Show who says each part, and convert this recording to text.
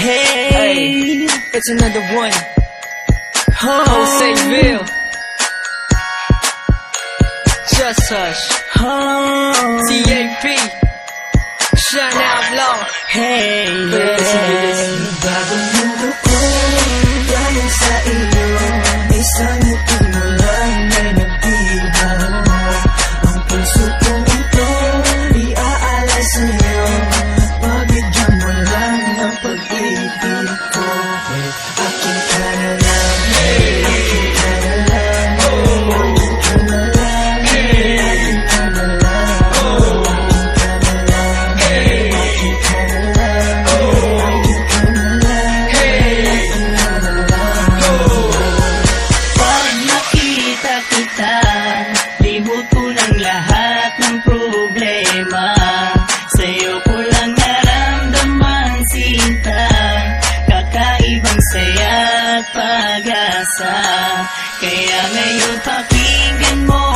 Speaker 1: Hey, it's another one. Joseville, Just Hush, TAP, Shine Outlaw. Hey,
Speaker 2: Bagong mundo ko, dahil sa iyo, isang ngiti mo lang ay nagdihaw. Ang puso kong ito, iaalay sa'yo. Pabigyan mo lang ang pag-ibig ko. Akin ka na lang, akin ka na lang, akin ka na lang, akin ka na lang, akin ka na lang, akin ka na lang, akin ka na lang, akin ka na lang.
Speaker 3: Pag nakita kita, libot ko ng lahat ng problema. Sa'yo ko lang naramdaman, sinta, kakaibang saya at pag-asa. Kaya ngayon pakinggan mo